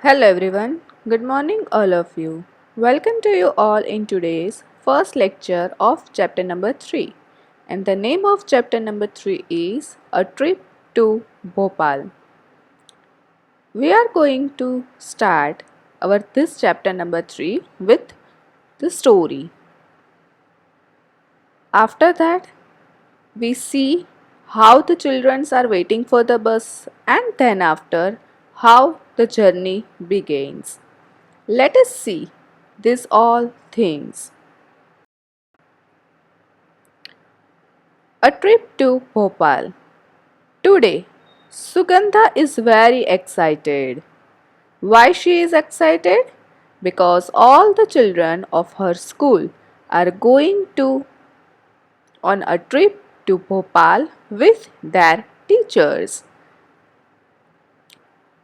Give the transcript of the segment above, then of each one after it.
Hello everyone, good morning all of you. Welcome to you all in today's first lecture of chapter number 3. And the name of chapter number 3 is A Trip to Bhopal. We are going to start our this chapter number 3 with the story. After that, we see how the children are waiting for the bus and then after how the journey begins. Let us see these all things. A trip to Bhopal. Today, Sugandha is very excited. Why she is excited? Because all the children of her school are going to on a trip to Bhopal with their teachers.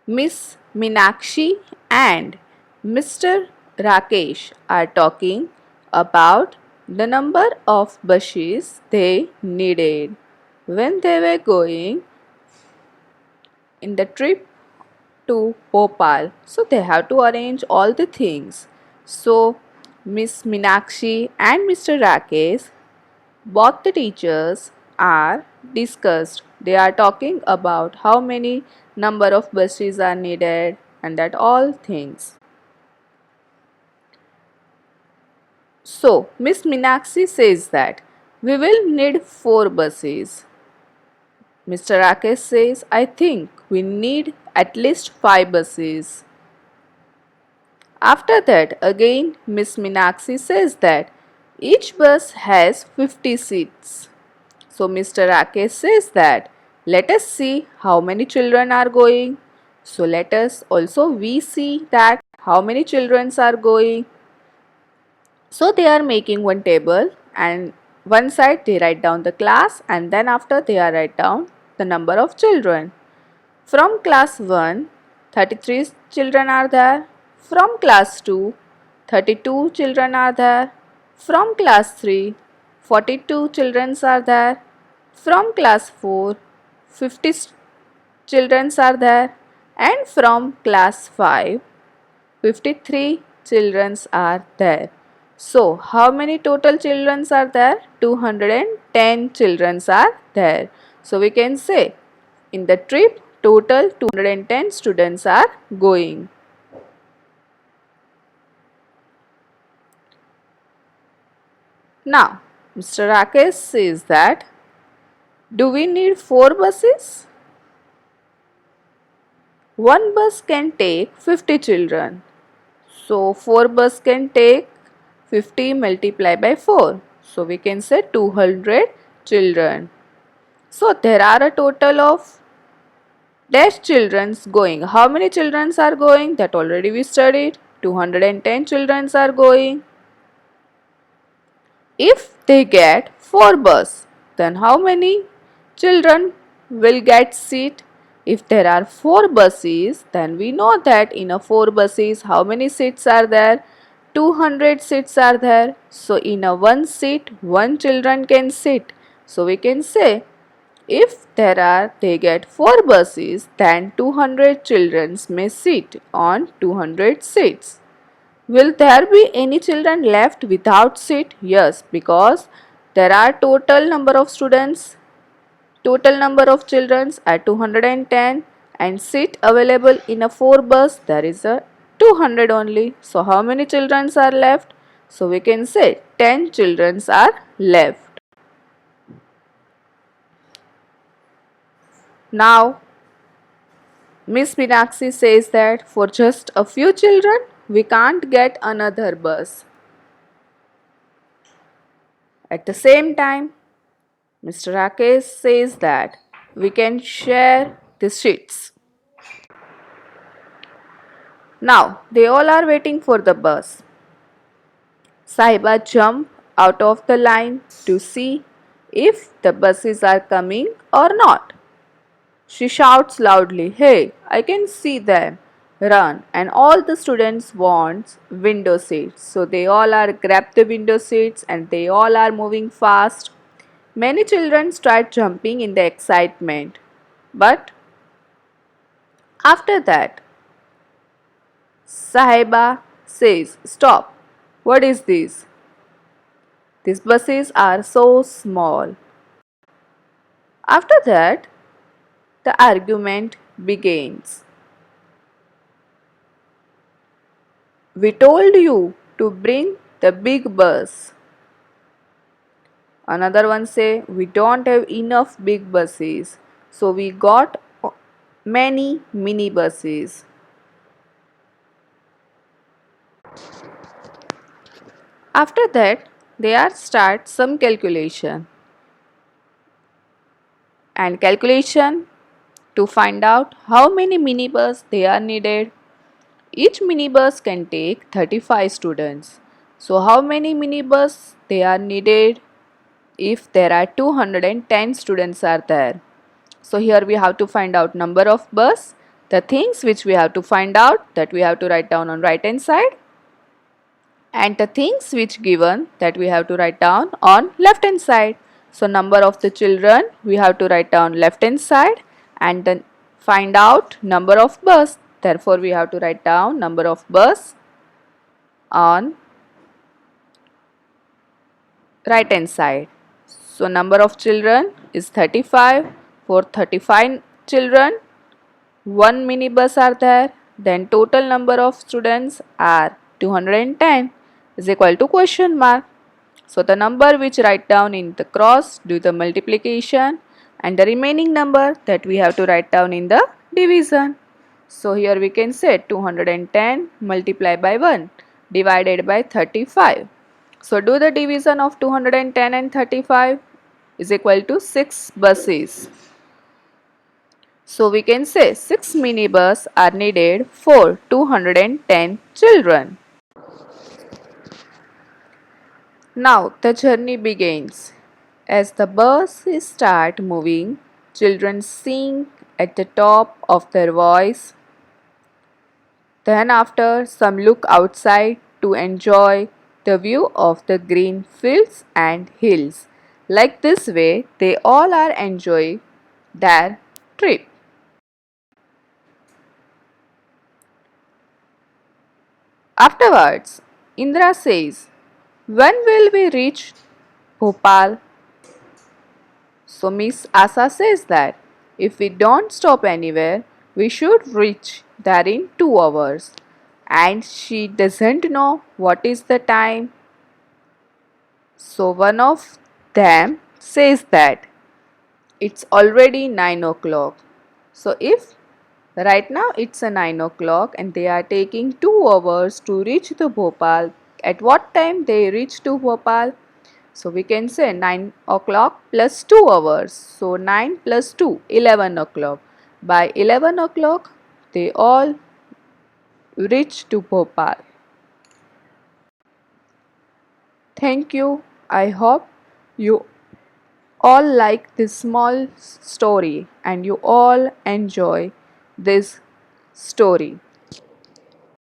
Miss Minakshi and Mr. Rakesh are talking about the number of buses they needed when they were going in the trip to Bhopal. So they have to arrange all the things. So Miss Minakshi and Mr. Rakesh, both the teachers are discussed. They are talking about how many number of buses are needed and that all things. So Miss Minakshi says that we will need 4 buses. Mr. Rakesh says I think we need at least 5 buses. After that, again Miss Minakshi says that each bus has 50 seats. So Mr. Rakesh says that let us see how many children are going. So let us also we see that how many children are going. So they are making one table and one side they write down the class and then after they are write down the number of children. From class 1, 33 children are there. From class 2, 32 children are there. From class 3, 42 children are there. From class 4, 50 children are there. And from class 5, 53 children are there. So, how many total children are there? 210 children are there. So, we can say in the trip total 210 students are going. Now, Mr. Rakesh says that do we need 4 buses? One bus can take 50 children. So 4 bus can take 50 multiplied by 4. So we can say 200 children. So there are a total of dash children going. How many children are going? That already we studied. 210 children are going. If they get 4 bus, then how many children will get seat? If there are 4 buses, then we know that in a 4 buses, how many seats are there? 200 seats are there. So in a 1 seat, 1 children can sit. So we can say if they get 4 buses, then 200 children may sit on 200 seats. Will there be any children left without seat? Yes, because there are total number of children are 210 and seat available in a 4 bus there is a 200 only. So how many children are left? So we can say 10 children are left. Now Miss Meenakshi says that for just a few children we can't get another bus. At the same time, Mr. Rakesh says that we can share the seats. Now they all are waiting for the bus. Sahiba jump out of the line to see if the buses are coming or not. She shouts loudly, "Hey, I can see them." Run, and all the students want window seats. So they all are grab the window seats and they all are moving fast. Many children start jumping in the excitement. But after that, Sahiba says, "Stop. What is this? These buses are so small." After that, the argument begins. "We told you to bring the big bus." Another one say, "We don't have enough big buses, so we got many mini buses." After that, they are start some calculation and calculation to find out how many minibus they are needed. Each minibus can take 35 students. So how many minibus they are needed if there are 210 students are there? So here we have to find out number of bus. The things which we have to find out, that we have to write down on right hand side, and the things which given, that we have to write down on left hand side. So number of the children we have to write down left hand side, and then find out number of bus. Therefore we have to write down number of bus on right hand side. So number of children is 35. For 35 children, one minibus are there. Then total number of students are 210 is equal to question mark. So the number which write down in the cross, do the multiplication, and the remaining number that we have to write down in the division. So here we can say 210 multiplied by 1 divided by 35. So do the division of 210 and 35 is equal to 6 buses. So we can say 6 minibus are needed for 210 children. Now the journey begins. As the buses start moving, children sing at the top of their voice. Then after, some look outside to enjoy the view of the green fields and hills. Like this way, they all are enjoying their trip. Afterwards, Indra says, "When will we reach Bhopal?" So Miss Asa says that if we don't stop anywhere, we should reach there in 2 hours. And she doesn't know what is the time. So one of them says that it's already 9 o'clock. So if right now it's a 9 o'clock and they are taking 2 hours to reach the Bhopal, at what time they reach to Bhopal? So we can say 9 o'clock plus 2 hours. So 9 plus 2, 11 o'clock. By 11 o'clock, they all reach to Bhopal. Thank you. I hope you all like this small story and you all enjoy this story.